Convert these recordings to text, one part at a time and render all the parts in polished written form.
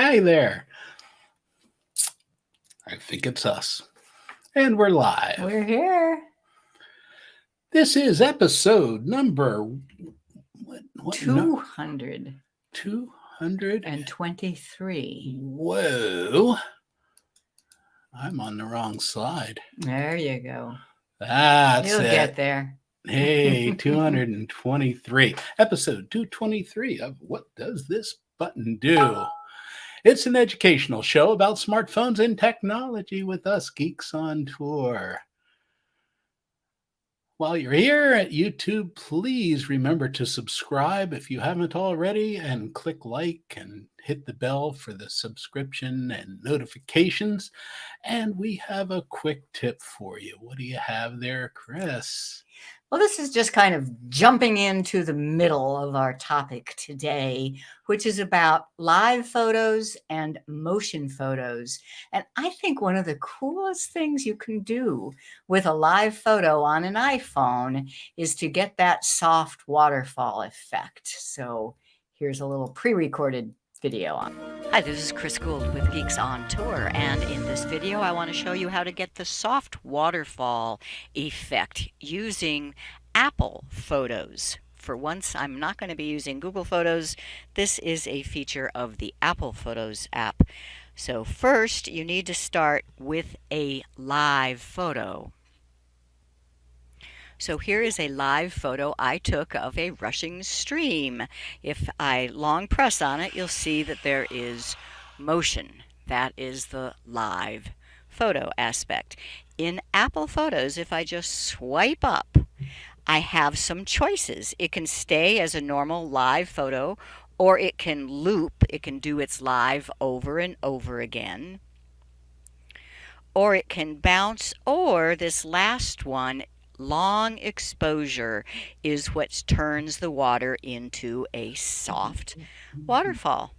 Hi there. I think it's us. And we're live. We're here. This is episode number what 200. 223. Whoa. I'm on the wrong slide. There you go. That's You'll it. get there. Hey, 223. Episode 223 of What Does This Button Do? It's an educational show about smartphones and technology with us geeks on tour. While you're here at YouTube, please remember to subscribe if you haven't already, and click like and hit the bell for the subscription and notifications. And we have a quick tip for you. What do you have there, Chris? Well, this is just kind of jumping into the middle of our topic today, which is about live photos and motion photos. And I think one of the coolest things you can do with a live photo on an iPhone is to get that soft waterfall effect. So here's a little pre-recorded video on. Hi, this is Chris Guld with Geeks on Tour, and in this video I want to show you how to get the soft waterfall effect using Apple Photos. For once, I'm not going to be using Google Photos. This is a feature of the Apple Photos app. So first, you need to start with a live photo. So here is a live photo I took of a rushing stream. If I long press on it, you'll see that there is motion. That is the live photo aspect. In Apple Photos, if I just swipe up, I have some choices. It can stay as a normal live photo, or it can loop. It can do its live over and over again. Or it can bounce, or this last one, long exposure, is what turns the water into a soft waterfall.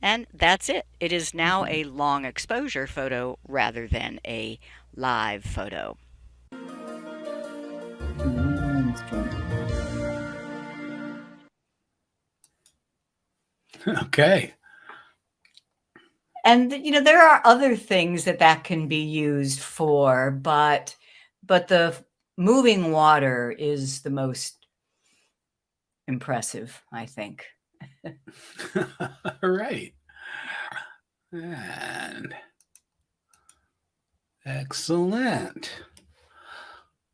And that's it. It is now a long exposure photo rather than a live photo. Okay. And you know, there are other things that can be used for, but the moving water is the most impressive, I think. Right. And excellent.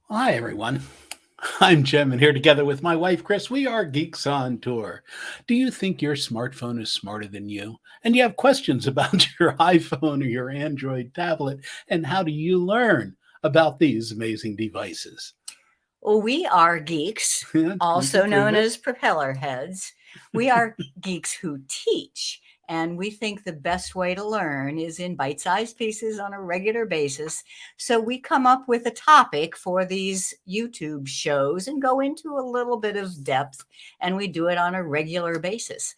Hi, everyone. I'm Jim, and here together with my wife, Chris, we are Geeks on Tour. Do you think your smartphone is smarter than you? And you have questions about your iPhone or your Android tablet? And how do you learn about these amazing devices? Well, we are geeks, also known as propeller heads. We are geeks who teach. And we think the best way to learn is in bite-sized pieces on a regular basis. So we come up with a topic for these YouTube shows and go into a little bit of depth, and we do it on a regular basis.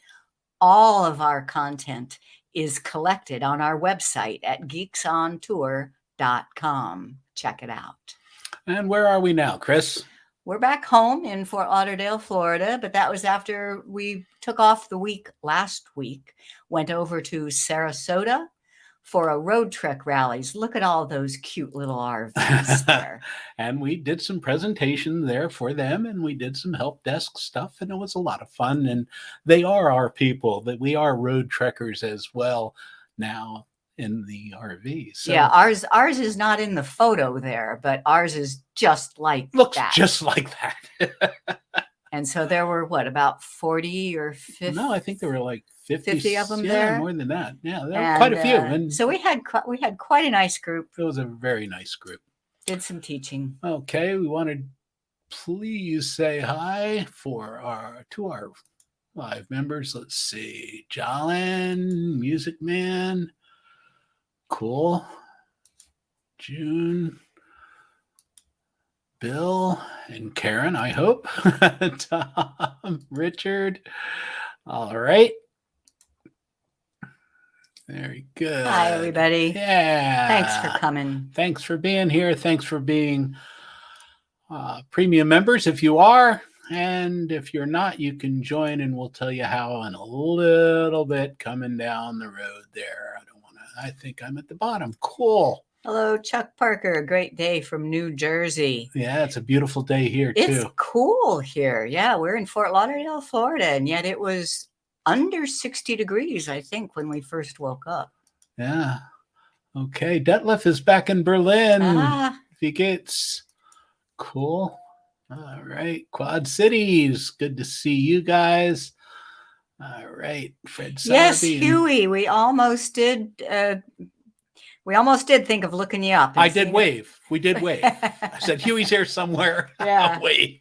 All of our content is collected on our website at geeksontour.com. Check it out. And where are we now, Chris? We're back home in Fort Lauderdale, Florida, but that was after we took off the week last week, went over to Sarasota for a road trek rallies. Look at all those cute little RVs there. And we did some presentation there for them, and we did some help desk stuff, and it was a lot of fun. And they are our people, that we are road trekkers as well now in the RV. So yeah, ours is not in the photo there, but ours is just like looks that. Just like that. And so there were what, about 40 or 50? No, I think there were like 50 of them yeah, there. more than that. Yeah, there were quite a few. And so we had quite a nice group. It was a very nice group. Did some teaching. Okay, we want to please say hi to our live members. Let's see, Jalen, Music Man. Cool. June, Bill, and Karen, I hope. Tom, Richard. All right. Very good. Hi, everybody. Yeah. Thanks for coming. Thanks for being here. Thanks for being premium members if you are. And if you're not, you can join and we'll tell you how in a little bit coming down the road there. I think I'm at the bottom. Cool. Hello, Chuck Parker. A great day from New Jersey. Yeah, it's a beautiful day here It's too. cool here. Yeah, we're in Fort Lauderdale, Florida, and yet it was under 60 degrees, I think, when we first woke up. Yeah. Okay. Detlef is back in Berlin. Ah, He gets cool. All right. Quad Cities. Good to see you guys. All right. Fred yes, Sowerby. Huey. We almost did think of looking you up. I did wave. We did wave. I said, Huey's here somewhere. Yeah. Wave.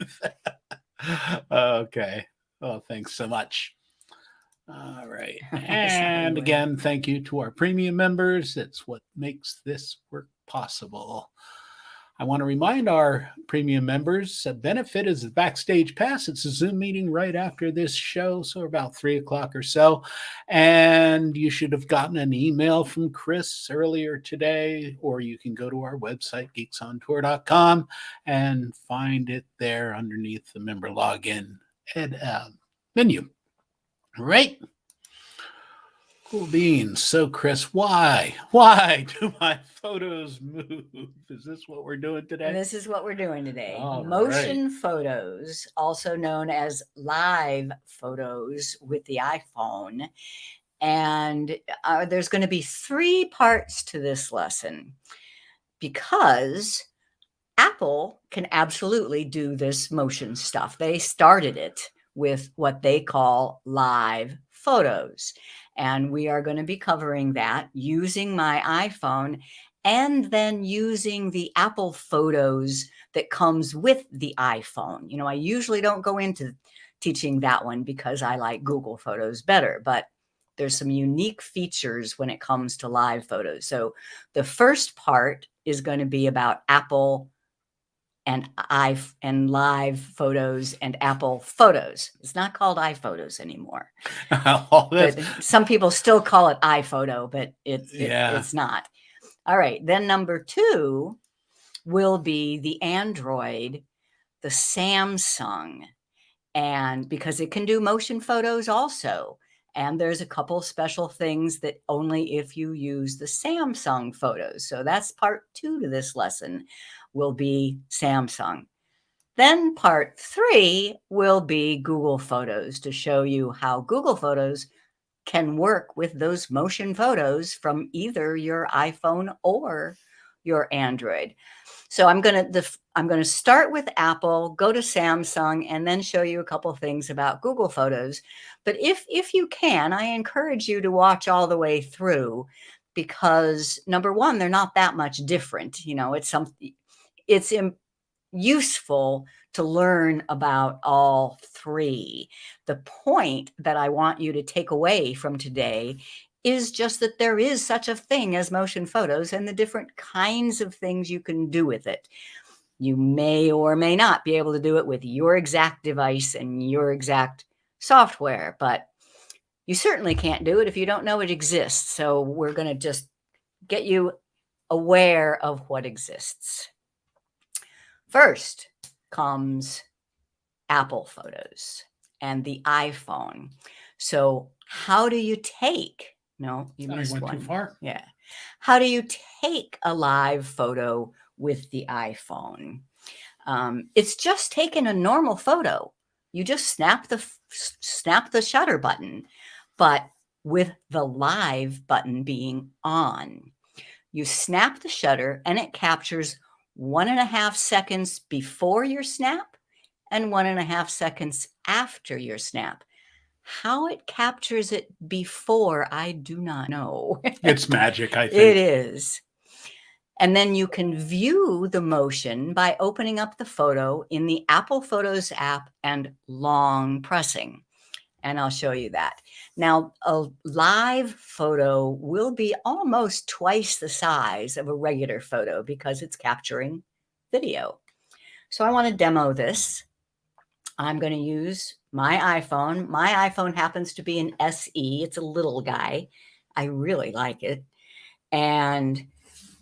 Okay. Oh, thanks so much. All right. And again, thank you to our premium members. It's what makes this work possible. I want to remind our premium members a benefit is the Backstage Pass. It's a Zoom meeting right after this show, so about 3 o'clock or so. And you should have gotten an email from Chris earlier today, or you can go to our website, geeksontour.com, and find it there underneath the member login menu. Right? Cool beans. So, Chris, why do my photos move? Is this what we're doing today? This is what we're doing today. All Motion photos, also known as live photos with the iPhone. And there's going to be 3 parts to this lesson because Apple can absolutely do this motion stuff. They started it with what they call live photos. And we are going to be covering that using my iPhone and then using the Apple Photos that comes with the iPhone. You know, I usually don't go into teaching that one because I like Google Photos better, but there's some unique features when it comes to live photos. So the first part is going to be about Apple and live photos and Apple Photos. It's not called iPhotos anymore. But some people still call it iPhoto, but it's not. All right. Then number 2 will be the Android, the Samsung, and because it can do motion photos also. And there's a couple special things that only if you use the Samsung photos. So that's part 2 to this lesson will be Samsung. Then part 3 will be Google Photos to show you how Google Photos can work with those motion photos from either your iPhone or your Android. So I'm going to start with Apple, go to Samsung, and then show you a couple things about Google Photos. But if you can, I encourage you to watch all the way through because number 1, they're not that much different. You know, it's useful to learn about all 3. The point that I want you to take away from today is just that there is such a thing as motion photos and the different kinds of things you can do with it. You may or may not be able to do it with your exact device and your exact software, but you certainly can't do it if you don't know it exists. So we're going to just get you aware of what exists. First comes Apple Photos and the iPhone. So how do you take? No, you missed one. I went too far. Yeah. How do you take a live photo with the iPhone? It's just taking a normal photo. You just snap the shutter button, but with the live button being on. You snap the shutter and it captures 1.5 seconds before your snap and 1.5 seconds after your snap. How it captures it before, I do not know. It's magic, I think. It is. And then you can view the motion by opening up the photo in the Apple Photos app and long pressing. And I'll show you that. Now, a live photo will be almost twice the size of a regular photo because it's capturing video. So I want to demo this. I'm going to use my iPhone. My iPhone happens to be an SE. It's a little guy. I really like it. And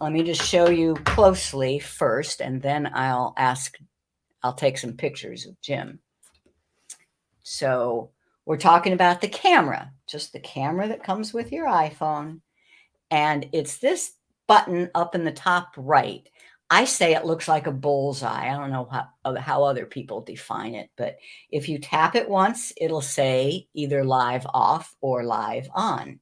let me just show you closely first, and then I'll take some pictures of Jim. So we're talking about the camera, just the camera that comes with your iPhone. And it's this button up in the top right. I say it looks like a bullseye. I don't know how other people define it, but if you tap it once, it'll say either live off or live on.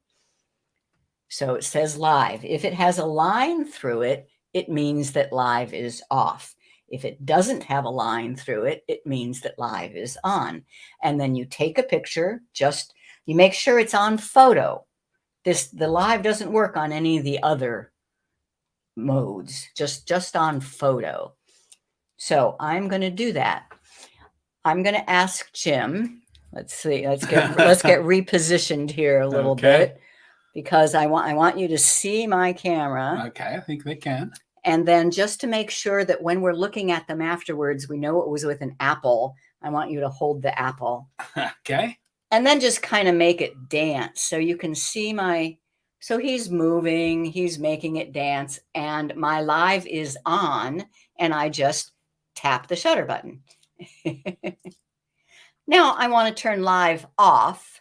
So it says live. If it has a line through it, it means that live is off. If it doesn't have a line through it, it means that live is on. And then you take a picture, you make sure it's on photo. The live doesn't work on any of the other modes, just on photo. So I'm going to do that. I'm going to ask Jim. Let's see. Let's get repositioned here a little bit, because I want you to see my camera. Okay, I think they can. And then just to make sure that when we're looking at them afterwards, we know it was with an apple, I want you to hold the apple. Okay. And then just kind of make it dance. So you can see so he's moving, he's making it dance, and my live is on, and I just tap the shutter button. Now I want to turn live off.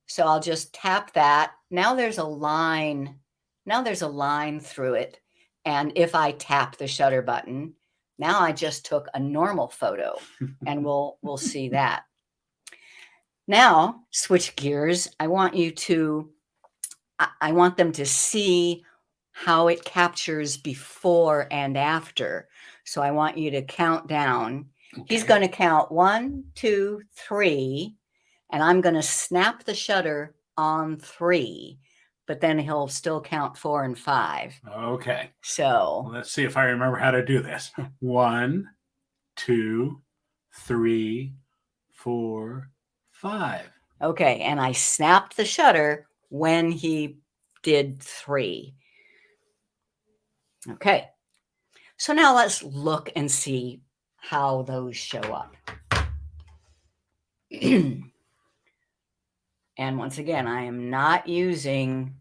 So I'll just tap that. Now there's a line. Now there's a line through it. And if I tap the shutter button, now I just took a normal photo, and we'll see that. Now, switch gears. I want them to see how it captures before and after. So I want you to count down. Okay. He's going to count 1, 2, 3, and I'm going to snap the shutter on 3, but then he'll still count 4 and 5. Okay. So let's see if I remember how to do this. 1, 2, 3, 4, 5. Okay, and I snapped the shutter when he did 3. Okay, so now let's look and see how those show up. And once again, I am not using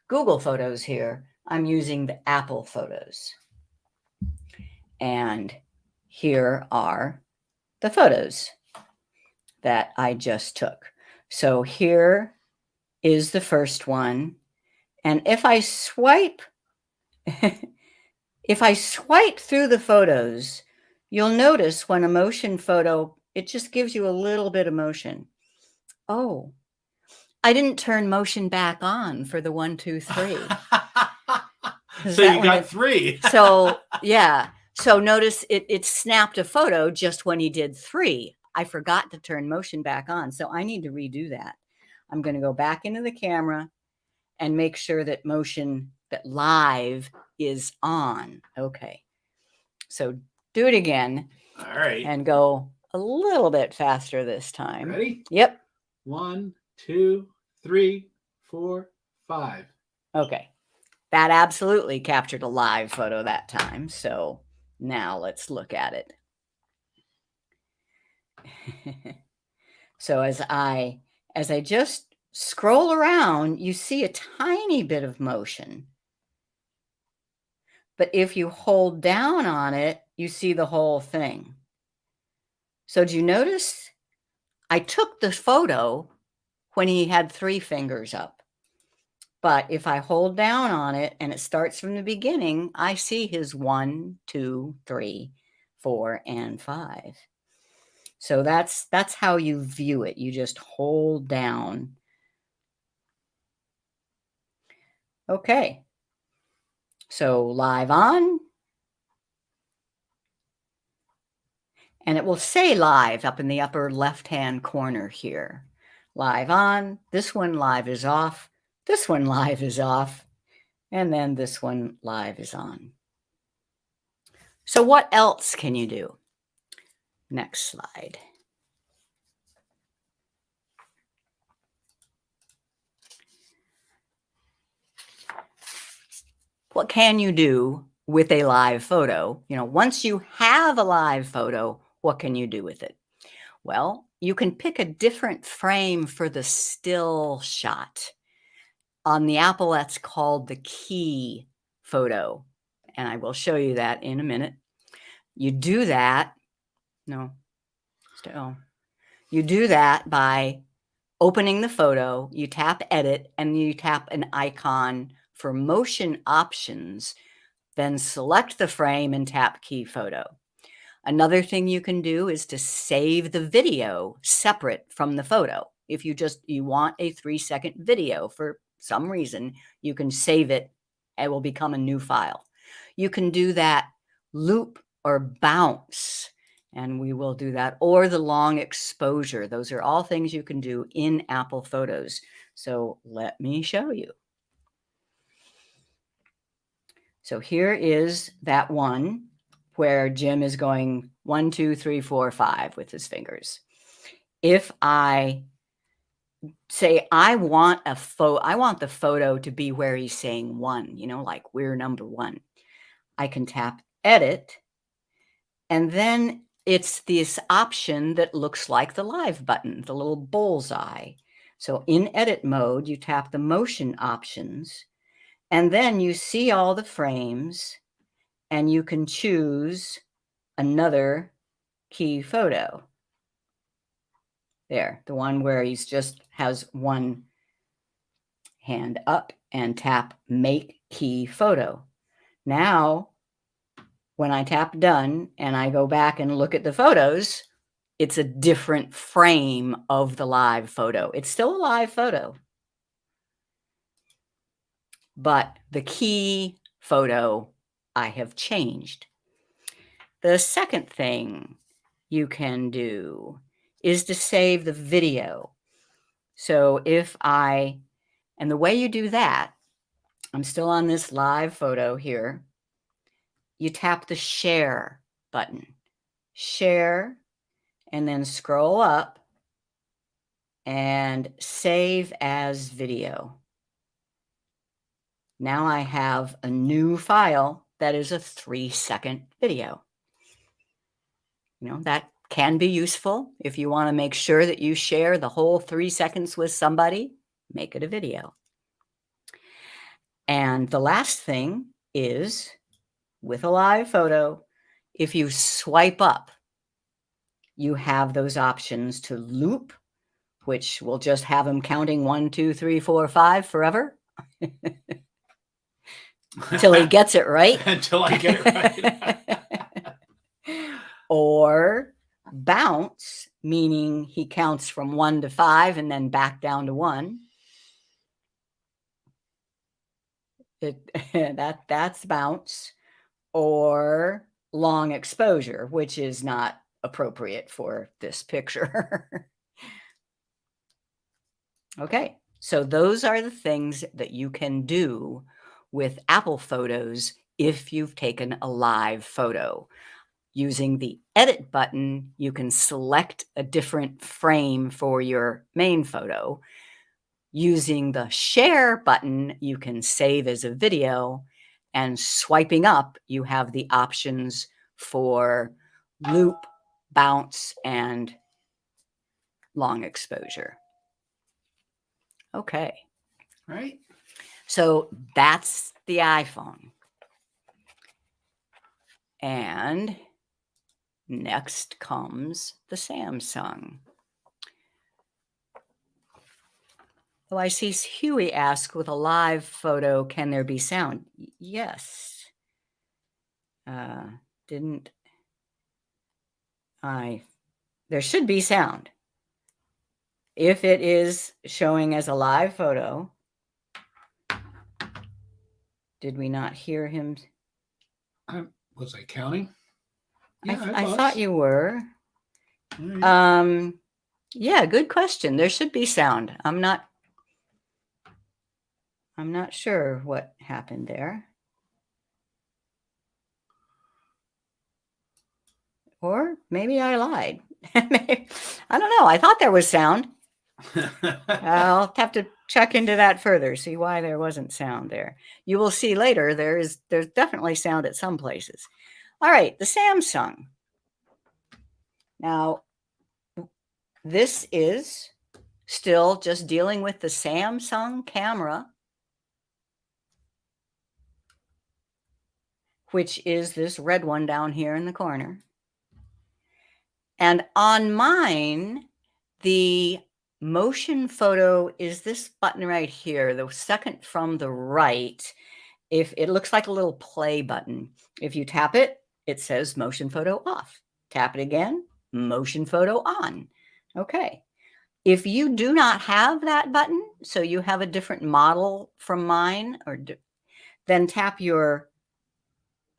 Google Photos here. I'm using the Apple Photos. And here are the photos that I just took. So here is the first one. And if I swipe through the photos, you'll notice when a motion photo, it just gives you a little bit of motion. Oh, I didn't turn motion back on for the 1, 2, 3. So you got 3. So yeah. So notice it snapped a photo just when he did 3. I forgot to turn motion back on. So I need to redo that. I'm going to go back into the camera and make sure that that live is on. Okay. So do it again. All right. And go a little bit faster this time. Ready? Yep. 1, 2, 3, 4, 5. Okay. That absolutely captured a live photo that time. So now let's look at it. So as I just scroll around, you see a tiny bit of motion. But if you hold down on it, you see the whole thing. So do you notice? I took the photo when he had 3 fingers up. But if I hold down on it and it starts from the beginning, I see his 1, 2, 3, 4, and 5. So that's how you view it. You just hold down. Okay. So live on. And it will say live up in the upper left-hand corner here. Live on. This one live is off. This one live is off. And then this one live is on. So what else can you do? Next slide. What can you do with a live photo? Once you have a live photo, what can you do with it? Well, you can pick a different frame for the still shot. On the Apple, that's called the key photo. And I will show you that in a minute. You do that. No. So you do that by opening the photo, you tap edit, and you tap an icon for motion options, then select the frame and tap key photo. Another thing you can do is to save the video separate from the photo. If you want a 3-second video for some reason, you can save it. It will become a new file. You can do that loop or bounce, and we will do that, or the long exposure. Those are all things you can do in Apple Photos. So let me show you. So here is that one where Jim is going 1, 2, 3, 4, 5 with his fingers. If I say I want the photo to be where he's saying 1, like we're number 1, I can tap edit, and then it's this option that looks like the live button, the little bullseye. So in edit mode, you tap the motion options, and then you see all the frames, and you can choose another key photo. There, the one where he's just has one hand up, and tap make key photo. Now, when I tap done and I go back and look at the photos, it's a different frame of the live photo. It's still a live photo, but the key photo I have changed. The second thing you can do is to save the video. So and the way you do that, I'm still on this live photo here. You tap the share button, share, and then scroll up and save as video. Now I have a new file that is a 3-second video. That can be useful if you want to make sure that you share the whole 3 seconds with somebody, make it a video. And the last thing is, with a live photo, if you swipe up, you have those options to loop, which will just have him counting 1, 2, 3, 4, 5 forever. Until he gets it right. Until I get it right. Or bounce, meaning he counts from 1 to 5 and then back down to 1. That's bounce. Or long exposure, which is not appropriate for this picture. Okay, so those are the things that you can do with Apple Photos if you've taken a live photo. Using the edit button, you can select a different frame for your main photo. Using the share button, you can save as a video, and swiping up, you have the options for loop, bounce, and long exposure. Okay. Right. So that's the iPhone. And next comes the Samsung. Oh, I see Huey ask, with a live photo, can there be sound? Yes. There should be sound. If it is showing as a live photo, did we not hear him? Was I counting? Yeah, I thought you were. Right. Yeah, good question. There should be sound. I'm not sure what happened there. Or maybe I lied. I don't know. I thought there was sound. I'll have to check into that further, see why there wasn't sound there. You will see later there's definitely sound at some places. All right, the Samsung. Now, this is still just dealing with the Samsung camera, which is this red one down here in the corner. And on mine, the motion photo is this button right here, the second from the right. If it looks like a little play button, if you tap it, it says motion photo off. Tap it again, motion photo on. Okay. If you do not have that button, so you have a different model from mine, then tap your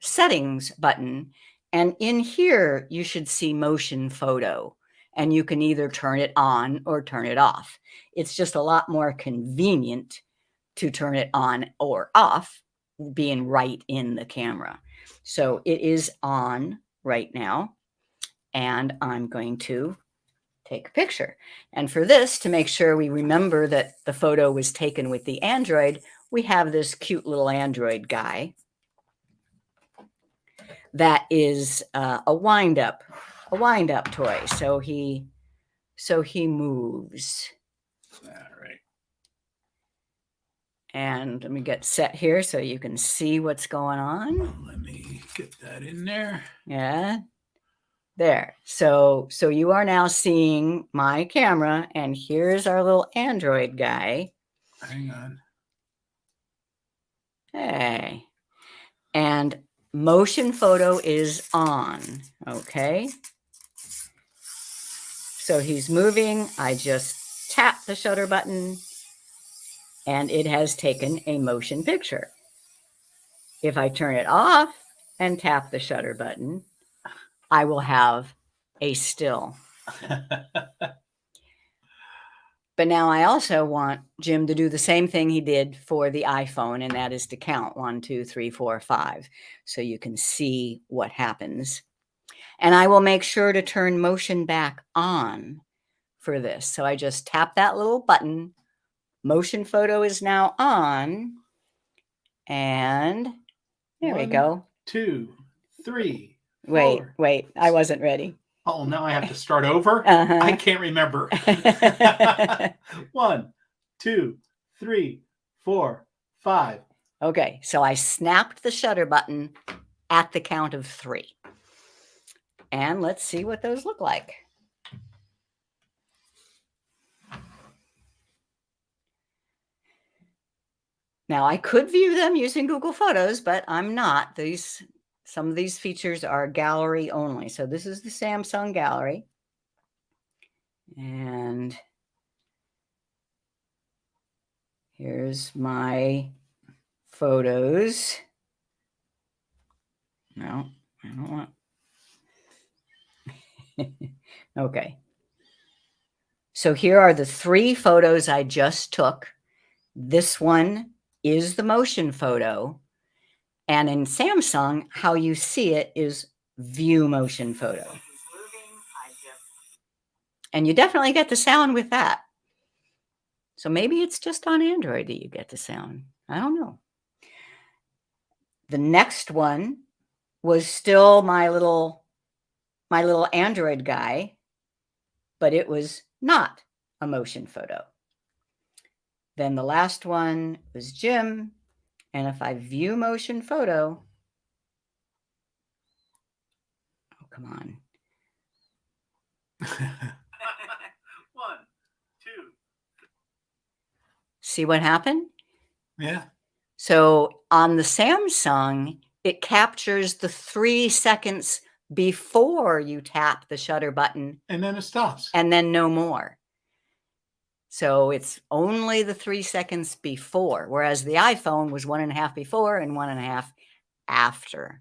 settings button. And in here, you should see motion photo. And you can either turn it on or turn it off. It's just a lot more convenient to turn it on or off, being right in the camera. So it is on right now. And I'm going to take a picture. And for this, to make sure we remember that the photo was taken with the Android, we have this cute little Android guy that is a wind-up toy. So he moves. All right. And let me get set here so you can see what's going on. Let me get that in there. Yeah. There. So you are now seeing my camera, and here's our little Android guy. Hang on. Hey. And motion photo is on. Okay. So he's moving. I just tap the shutter button, and it has taken a motion picture. If I turn it off and tap the shutter button, I will have a still. But now I also want Jim to do the same thing he did for the iPhone, and that is to count 1, 2, 3, 4, 5, so you can see what happens. And I will make sure to turn motion back on for this. So I just tap that little button. Motion photo is now on. And there we go. 1, 2, 3, 4. Wait, I wasn't ready. Oh, now I have to start over? Uh-huh. I can't remember. 1, 2, 3, 4, 5. Okay, so I snapped the shutter button at the count of 3. And let's see what those look like. Now, I could view them using Google Photos, but I'm not. Some of these features are gallery only. So this is the Samsung gallery. And here's my photos. No, I don't want. Okay. So here are the 3 photos I just took. This one is the motion photo. And in Samsung, how you see it is view motion photo. And you definitely get the sound with that. So maybe it's just on Android that you get the sound. I don't know. The next one was still my little Android guy, but it was not a motion photo. Then the last one was Jim. And if I view motion photo, oh, come on. 1, 2. See what happened? Yeah. So on the Samsung, it captures the 3 seconds before you tap the shutter button. And then it stops. And then no more. So it's only the 3 seconds before, whereas the iPhone was 1.5 before and 1.5 after.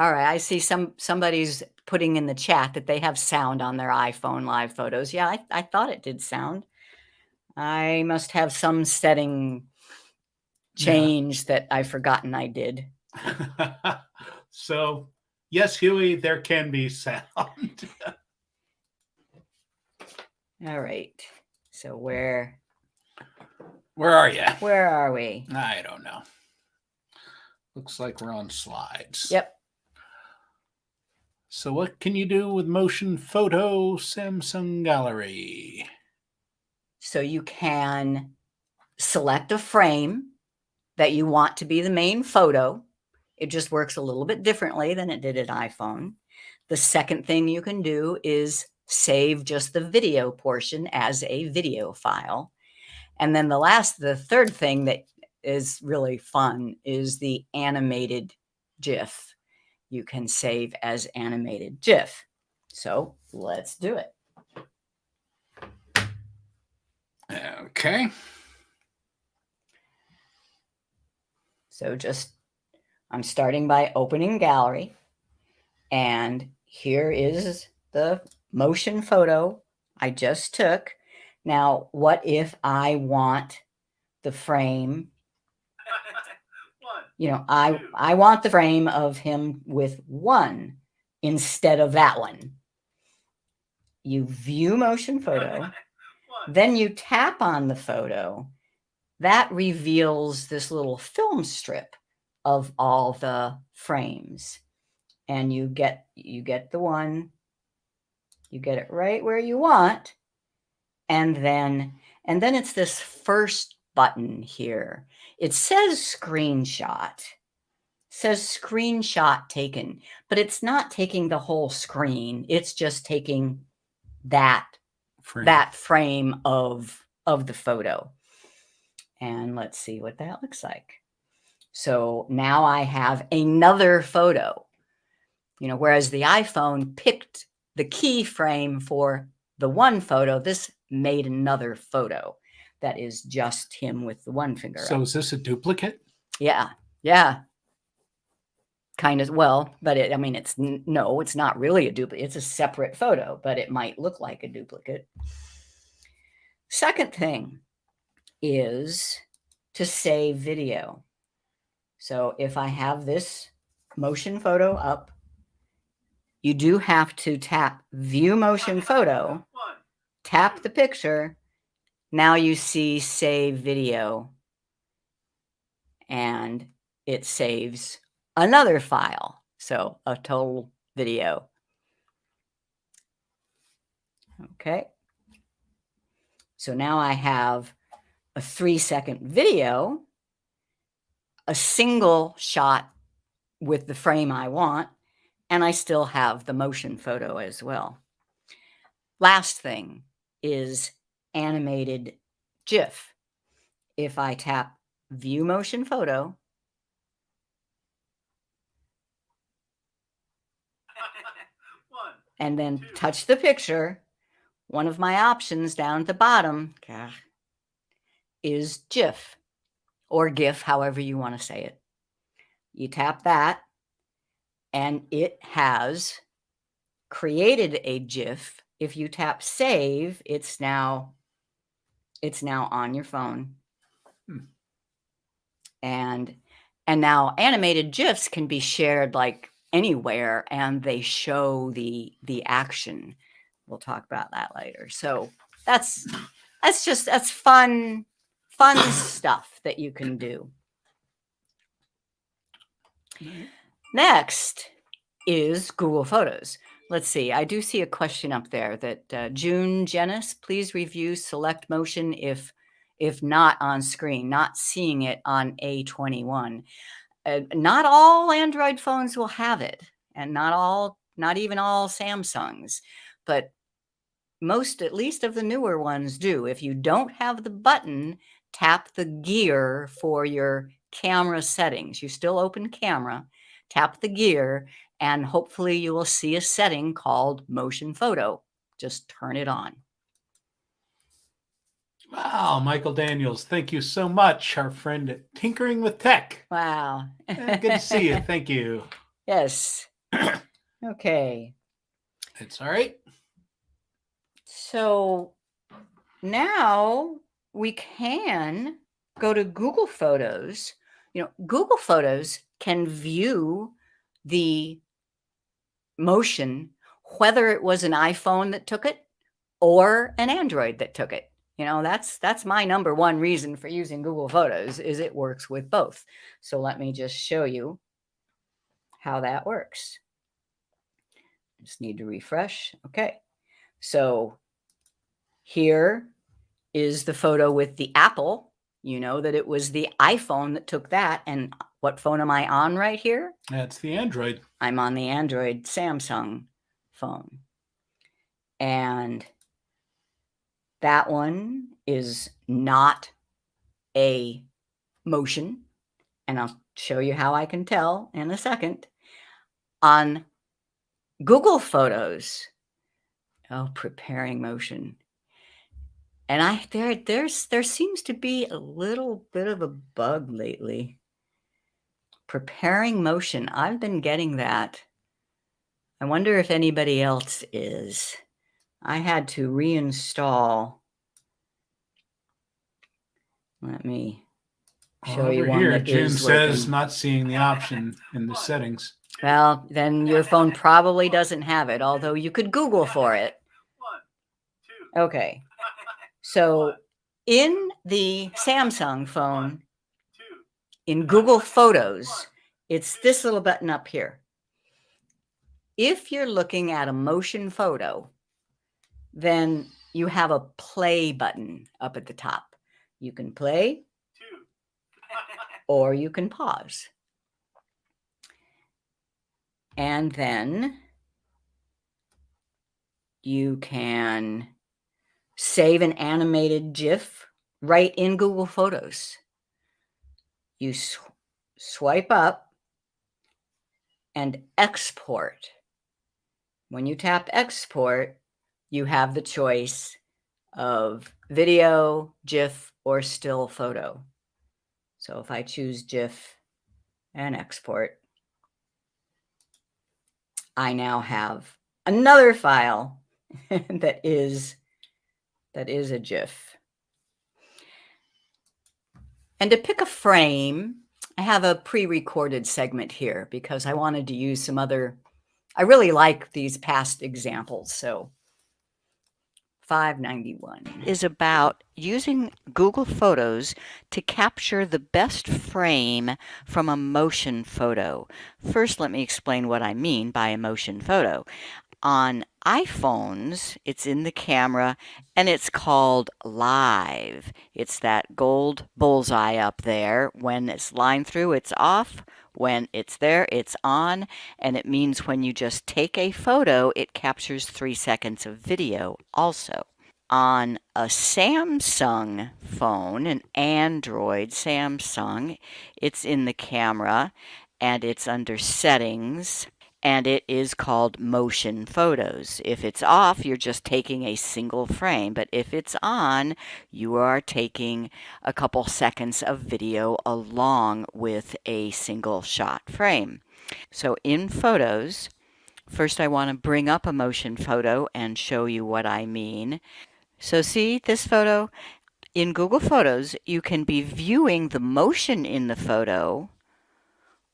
All right, I see somebody's putting in the chat that they have sound on their iPhone live photos. Yeah, I thought it did sound. I must have some setting change that I've forgotten I did. So, yes, Huey, there can be sound. All right. So where are you? Where are we? I don't know. Looks like we're on slides. Yep. So what can you do with motion photo Samsung Gallery? So you can select a frame that you want to be the main photo. It just works a little bit differently than it did at iPhone. The second thing you can do is save just the video portion as a video file. And then the third thing that is really fun is the animated GIF. You can save as animated GIF. So let's do it. Okay. So I'm starting by opening gallery, and here is the motion photo I just took. Now, what if I want the frame? I want the frame of him with 1 instead of that one. You view motion photo, then you tap on the photo. That reveals this little film strip of all the frames. And you get the one, you get it right where you want. And then it's this first button here. It says screenshot. It says screenshot taken, but it's not taking the whole screen. It's just taking that frame of the photo. And let's see what that looks like. So now I have another photo. Whereas the iPhone picked the key frame for the one photo, this made another photo that is just him with the one finger So up. is this a duplicate? Yeah. Kind of, well, but it's not really a duplicate. It's a separate photo, but it might look like a duplicate. Second thing is to save video. So if I have this motion photo up, you do have to tap view motion photo, tap the picture. Now you see save video, and it saves another file. So a total video. Okay. So now I have a 3-second video, a single shot with the frame I want, and I still have the motion photo as well. Last thing is animated GIF. If I tap view motion photo, and then touch the picture, one of my options down at the bottom is GIF or GIF, however you want to say it. You tap that, and it has created a GIF. If you tap save, it's now on your phone. And now animated GIFs can be shared like anywhere, and they show the action. We'll talk about that later. So that's fun stuff that you can do. Next is Google Photos. Let's see. I do see a question up there that June Jenis, please review select motion if not on screen, not seeing it on A21. Not all Android phones will have it, and not even all Samsungs, but most, at least of the newer ones, do. If you don't have the button, tap the gear for your camera settings. You still open camera, tap the gear, and hopefully you will see a setting called motion photo. Just turn it on. Wow, Michael Daniels, thank you so much, our friend at Tinkering with Tech. Wow. Good to see you. Thank you. Yes. Okay. It's all right. So now we can go to Google Photos. Google Photos can view the motion, whether it was an iPhone that took it or an Android that took it. That's my number one reason for using Google Photos, is it works with both. So let me just show you how that works. Just need to refresh. Okay. So here is the photo with the apple. You know that it was the iPhone that took that. And what phone am I on right here? That's the Android. I'm on the Android Samsung. phone. And that one is not a motion, and I'll show you how I can tell in a second. On Google Photos, preparing motion. And there seems to be a little bit of a bug lately. Preparing motion, I've been getting that. I wonder if anybody else is. I had to reinstall. Let me show you Over one here, that Jim is says working. not seeing the option in the settings. Well, then your phone probably doesn't have it, although you could Google for it. Okay. So in the Samsung phone, in Google Photos, it's this little button up here. If you're looking at a motion photo, then you have a play button up at the top. You can play or you can pause. And then you can save an animated GIF right in Google Photos. You swipe up and export. When you tap export, you have the choice of video, GIF, or still photo. So if I choose GIF and export, I now have another file that is a GIF. And to pick a frame, I have a pre-recorded segment here because I wanted to use some other, I really like these past examples. So 591 is about using Google Photos to capture the best frame from a motion photo. First, let me explain what I mean by a motion photo. On iPhones, it's in the camera and it's called live. It's that gold bullseye up there. When it's lined through, it's off. When it's there, it's on. And it means when you just take a photo, it captures 3 seconds of video also. On a Samsung phone, an Android Samsung, it's in the camera and it's under settings. And it is called motion photos. If it's off, you're just taking a single frame. But if it's on, you are taking a couple seconds of video along with a single shot frame. So in photos, first I want to bring up a motion photo and show you what I mean. So see this photo? In Google Photos, you can be viewing the motion in the photo,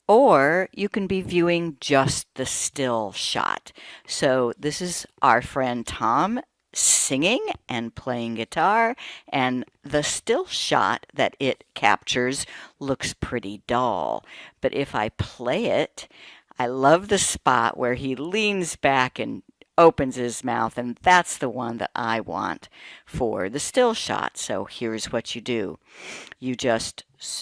or you can be viewing just the still shot. So this is our friend Tom singing and playing guitar, and the still shot that it captures looks pretty dull. But if I play it, I love the spot where he leans back and opens his mouth, and that's the one that I want for the still shot. So here's what you do. You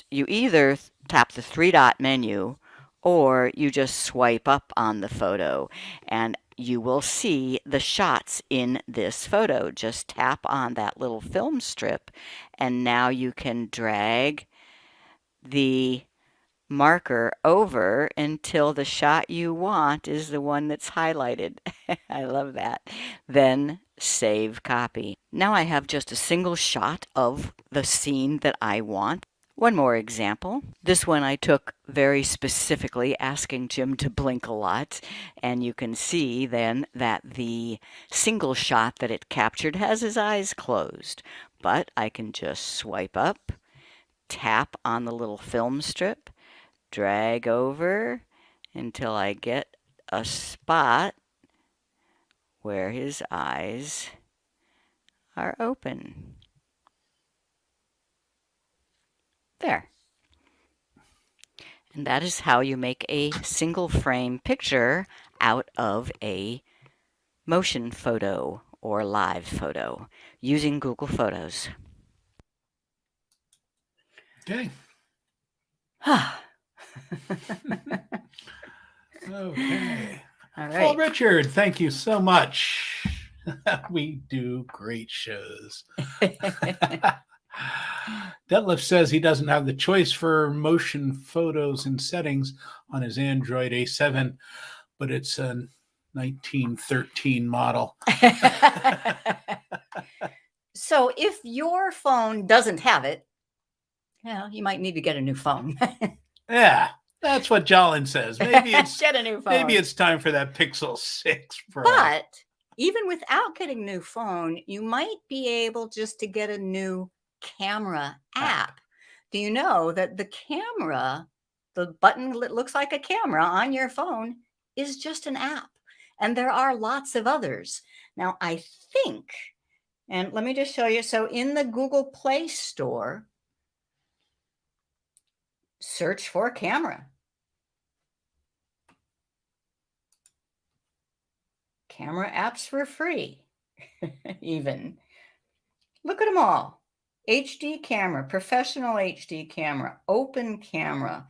either tap the 3-dot menu or you just swipe up on the photo and you will see the shots in this photo. Just tap on that little film strip and now you can drag the marker over until the shot you want is the one that's highlighted. I love that. Then save copy. Now I have just a single shot of the scene that I want. One more example. This one I took very specifically, asking Jim to blink a lot, and you can see then that the single shot that it captured has his eyes closed. But I can just swipe up, tap on the little film strip, drag over until I get a spot where his eyes are open. There. And that is how you make a single frame picture out of a motion photo or live photo using Google Photos. Okay. Okay. All Well, right. Richard, thank you so much. We do great shows. Detlef says he doesn't have the choice for motion photos and settings on his Android A7, but it's a 1913 model. So if your phone doesn't have it, well, you might need to get a new phone. Yeah, that's what Jolin says. Maybe Get a new phone. it's time for that Pixel 6 Pro. But even without getting a new phone, you might be able just to get a new camera app. Do you know that the camera, the button that looks like a camera on your phone, is just an app? And there are lots of others. Now, I think, and let me just show you. So in the Google Play Store, search for camera. Camera apps for free, even. Look at them all. HD camera, professional HD camera, open camera.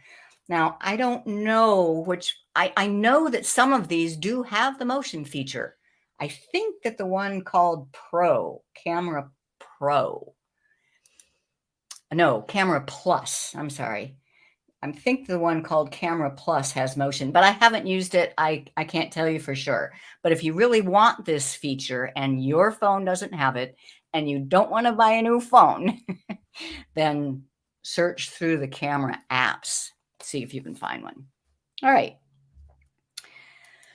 Now, I don't know which, I know that some of these do have the motion feature. I think that the one called Pro, Camera Pro, no, Camera Plus, I'm sorry. I think the one called Camera Plus has motion, but I haven't used it. I can't tell you for sure. But if you really want this feature and your phone doesn't have it and you don't want to buy a new phone, then search through the camera apps. See if you can find one. All right.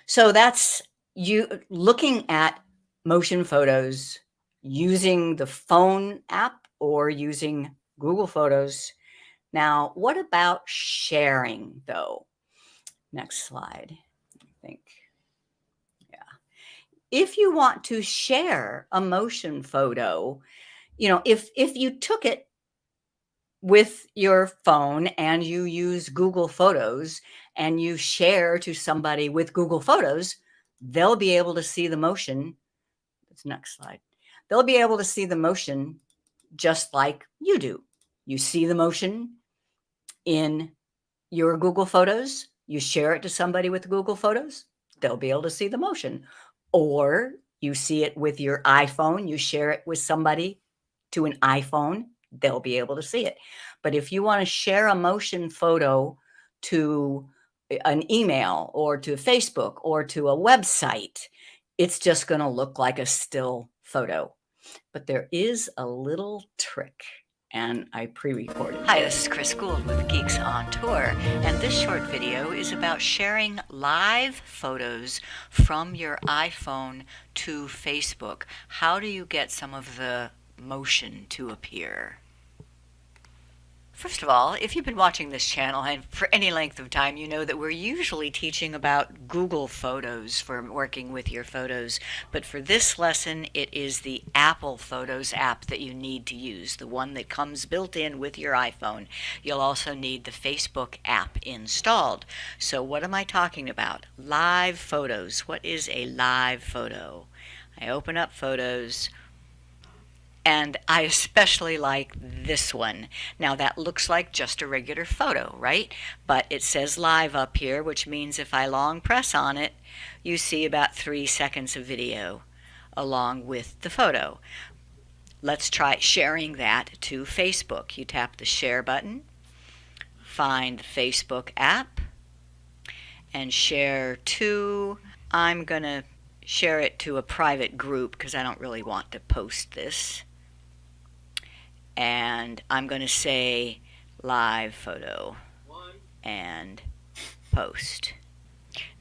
So that's you looking at motion photos using the phone app or using Google Photos. Now, what about sharing, though? Next slide, I think. Yeah. If you want to share a motion photo, if you took it with your phone and you use Google Photos and you share to somebody with Google Photos, they'll be able to see the motion. That's next slide. They'll be able to see the motion just like you do. You see the motion in your Google Photos, you share it to somebody with Google Photos, they'll be able to see the motion. Or you see it with your iPhone, you share it with somebody to an iPhone, they'll be able to see it. But if you want to share a motion photo to an email or to Facebook or to a website, it's just going to look like a still photo. But there is a little trick, and I pre-recorded. Hi, this is Chris Guld with Geeks on Tour, and this short video is about sharing live photos from your iPhone to Facebook. How do you get some of the motion to appear? First of all, if you've been watching this channel and for any length of time, you know that we're usually teaching about Google Photos for working with your photos. But for this lesson, it is the Apple Photos app that you need to use, the one that comes built in with your iPhone. You'll also need the Facebook app installed. So what am I talking about? Live photos. What is a live photo? I open up Photos. And I especially like this one. Now that looks like just a regular photo, right? But it says live up here, which means if I long press on it, you see about 3 seconds of video along with the photo. Let's try sharing that to Facebook. You tap the share button, find the Facebook app, and share to, I'm going to share it to a private group because I don't really want to post this. And I'm going to say live photo and post.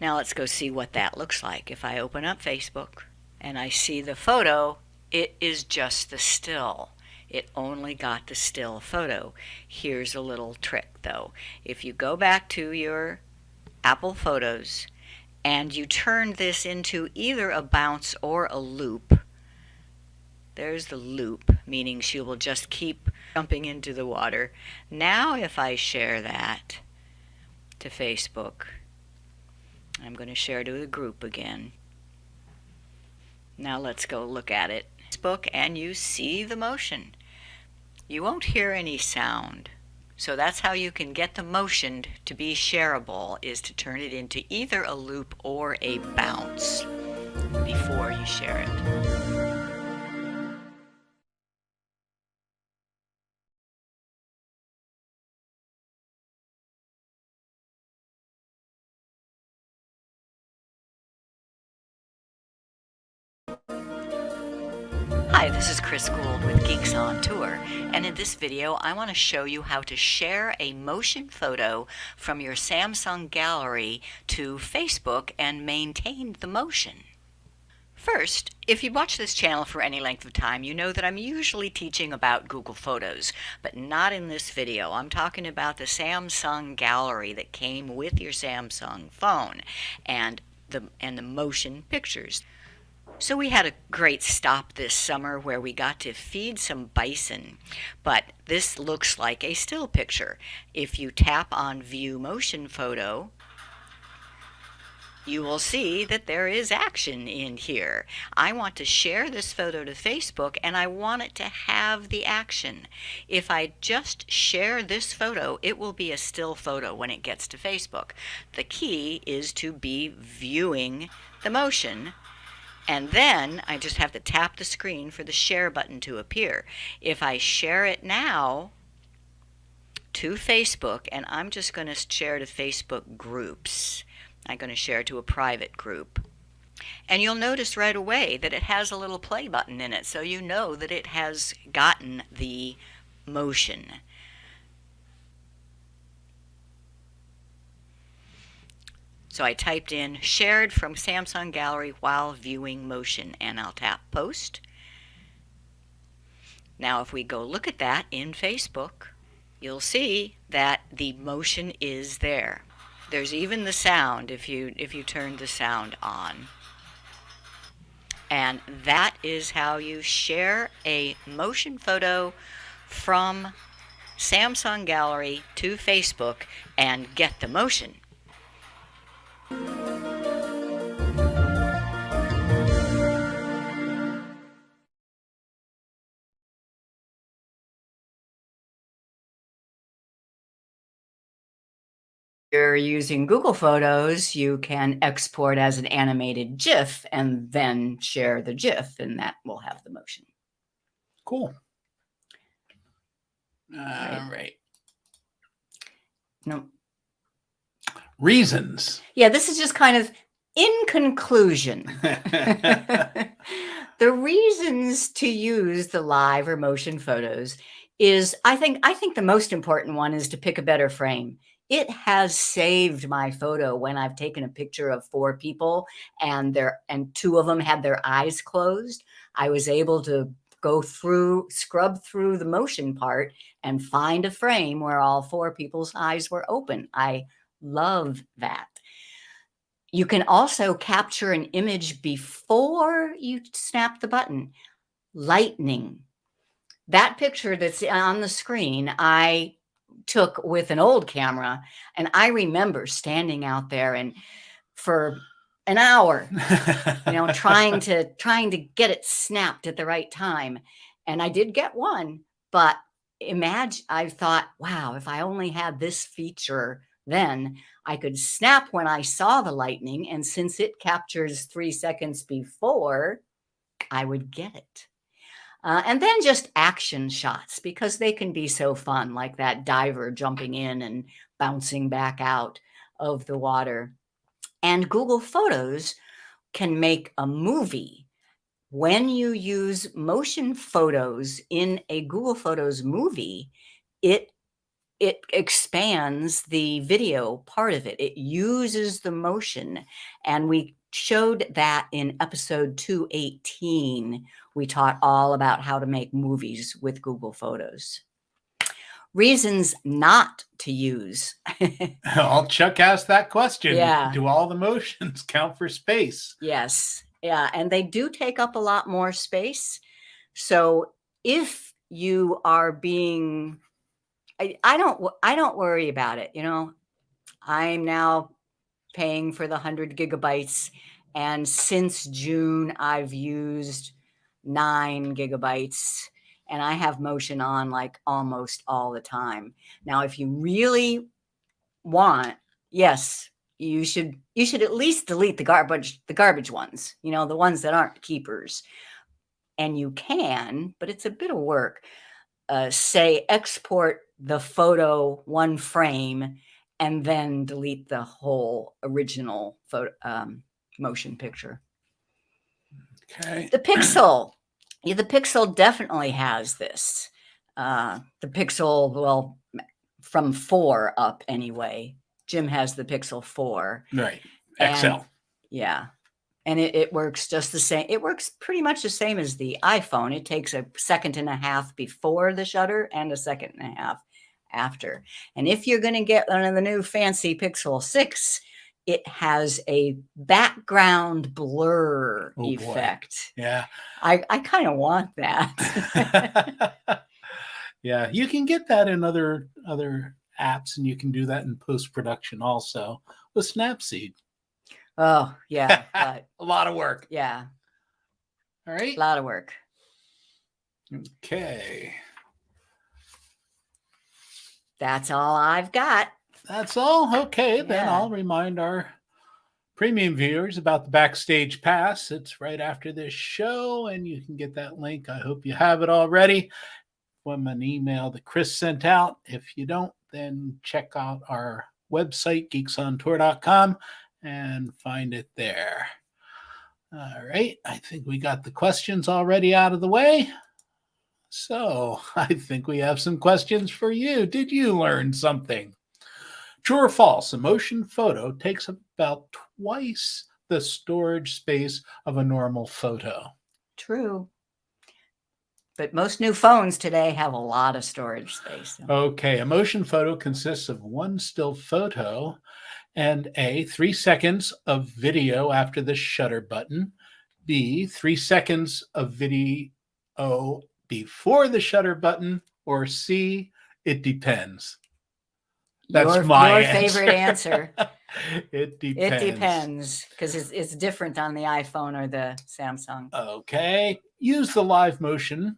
Now let's go see what that looks like. If I open up Facebook and I see the photo, it is just the still. It only got the still photo. Here's a little trick though. If you go back to your Apple Photos and you turn this into either a bounce or a loop, there's the loop, meaning she will just keep jumping into the water. Now if I share that to Facebook, I'm going to share to the group again. Now let's go look at it. Facebook, and you see the motion. You won't hear any sound. So that's how you can get the motion to be shareable, is to turn it into either a loop or a bounce before you share it. Hi, this is Chris Guld with Geeks on Tour, and in this video I want to show you how to share a motion photo from your Samsung gallery to Facebook and maintain the motion. First, if you watch this channel for any length of time, you know that I'm usually teaching about Google Photos, but not in this video. I'm talking about the Samsung gallery that came with your Samsung phone and the motion pictures. So we had a great stop this summer where we got to feed some bison, but this looks like a still picture. If you tap on View Motion Photo, you will see that there is action in here. I want to share this photo to Facebook and I want it to have the action. If I just share this photo, it will be a still photo when it gets to Facebook. The key is to be viewing the motion, and then I just have to tap the screen for the share button to appear. If I share it now to Facebook, and I'm just going to share to Facebook groups. I'm going to share to a private group. And you'll notice right away that it has a little play button in it, so you know that it has gotten the motion. So I typed in shared from Samsung Gallery while viewing motion, and I'll tap post. Now if we go look at that in Facebook, you'll see that the motion is there. There's even the sound if you turn the sound on. And that is how you share a motion photo from Samsung Gallery to Facebook and get the motion. You're using Google Photos, you can export as an animated GIF and then share the GIF, and that will have the motion. Cool. All right. No. Reasons. Yeah, this is just kind of in conclusion. The reasons to use the live or motion photos is, I think the most important one is to pick a better frame. It has saved my photo when I've taken a picture of 4 people and 2 of them had their eyes closed. I was able to scrub through the motion part and find a frame where all 4 people's eyes were open. I love that. You can also capture an image before you snap the button. Lightning. That picture that's on the screen, I took with an old camera, and I remember standing out there and for an hour, trying to get it snapped at the right time. And I did get one, but I thought, wow, if I only had this feature, then I could snap when I saw the lightning, and since it captures 3 seconds before, I would get it. And then just action shots, because they can be so fun, like that diver jumping in and bouncing back out of the water. And Google Photos can make a movie. When you use motion photos in a Google Photos movie, it expands the video part of it. It uses the motion, and we showed that in episode 218. We taught all about how to make movies with Google Photos. Reasons not to use. Well, Chuck asked that question. Yeah. Do all the motions count for space? Yes. Yeah. And they do take up a lot more space. So if you are being, I don't worry about it. I'm now paying for the 100 gigabytes. And since June, I've used 9 gigabytes. and I have motion on like almost all the time. Now, if you really want, yes, you should at least delete the garbage ones, the ones that aren't keepers. And you can, but it's a bit of work. Say export the photo one frame and then delete the whole original photo motion picture. Okay. The Pixel. Yeah, the Pixel definitely has this. The Pixel, well, from 4 up anyway. Jim has the Pixel 4. Right. And XL. yeah. And it works just the same. It works pretty much the same as the iPhone. It takes a second and a half before the shutter and a second and a half after. And if you're going to get one of the new fancy Pixel 6, it has a background blur effect. Boy. Yeah. I kind of want that. Yeah, you can get that in other apps, and you can do that in post-production also with Snapseed. Oh, yeah. But a lot of work. Yeah. All right. A lot of work. Okay. That's all I've got. That's all? Okay, then I'll remind our premium viewers about the Backstage Pass. It's right after this show, and you can get that link. I hope you have it already from an email that Chris sent out. If you don't, then check out our website, geeksontour.com, and find it there. All right, I think we got the questions already out of the way. So I think we have some questions for you. Did you learn something? True or false? A motion photo takes about twice the storage space of a normal photo. True. But most new phones today have a lot of storage space. Okay, a motion photo consists of one still photo and A, 3 seconds of video after the shutter button, B, 3 seconds of video before the shutter button, or C, it depends. That's your favorite answer. It depends. It depends, because it's different on the iPhone or the Samsung. Okay. Use the live motion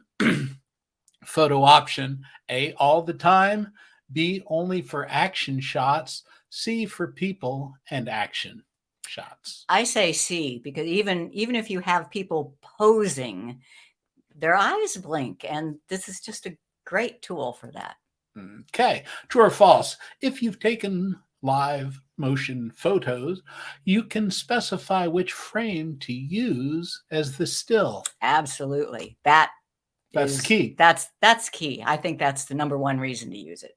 photo option. A, all the time. B, only for action shots. C, for people and action shots. I say C, because even if you have people posing, their eyes blink, and this is just a great tool for that. Okay. True or false? If you've taken live motion photos, you can specify which frame to use as the still. Absolutely. That's key. That's key. I think that's the number one reason to use it.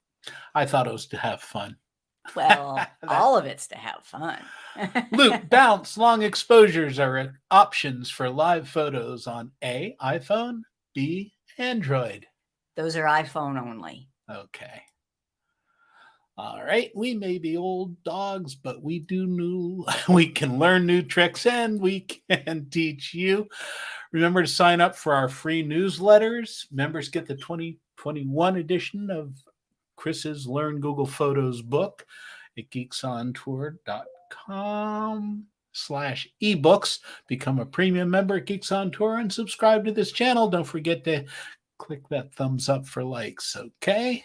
I thought it was to have fun. Well, all of it's to have fun. Loop, bounce, long exposures are options for live photos on A, iPhone, B, Android. Those are iPhone only. Okay. All right. We may be old dogs, but we can learn new tricks, and we can teach you. Remember to sign up for our free newsletters. Members get the 2021 edition of Chris's Learn Google Photos book at geeksontour.com/ebooks. Become a premium member at Geeks on Tour and subscribe to this channel. Don't forget to click that thumbs up for likes. Okay.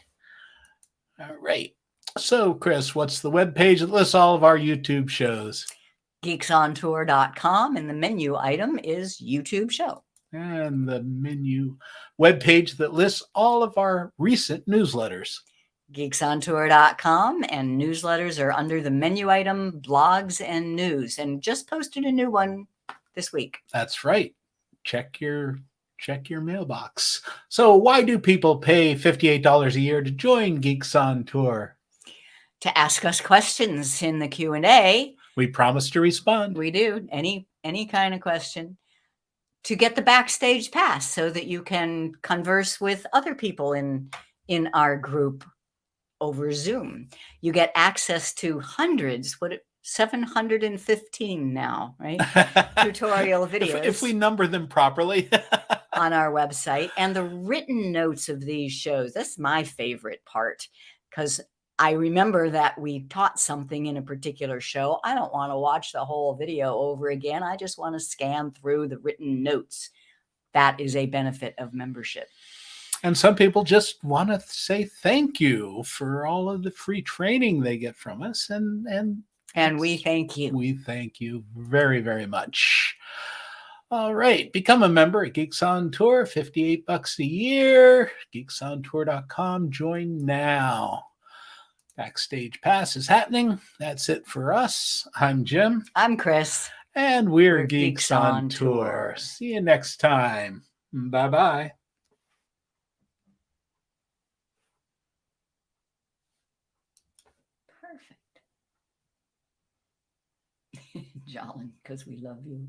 All right. So, Chris, what's the webpage that lists all of our YouTube shows? geeksontour.com, and the menu item is YouTube show. And the menu webpage that lists all of our recent newsletters. geeksontour.com, and newsletters are under the menu item, blogs and news, and just posted a new one this week. That's right. Check your mailbox. So why do people pay $58 a year to join Geeks on Tour? To ask us questions in the Q&A. We promise to respond. We do. Any kind of question. To get the Backstage Pass so that you can converse with other people in our group over Zoom. You get access to hundreds, 715 now, right? Tutorial videos. If we number them properly. On our website, and the written notes of these shows. That's my favorite part, because I remember that we taught something in a particular show. I don't want to watch the whole video over again. I just want to scan through the written notes. That is a benefit of membership. And some people just want to say thank you for all of the free training they get from us. And we thank you. We thank you very, very much. All right. Become a member at Geeks on Tour, $58 a year. Geeksontour.com. Join now. Backstage Pass is happening. That's it for us. I'm Jim. I'm Chris. And we're Geeks on Tour. See you next time. Bye-bye. Perfect. Jolly, because we love you.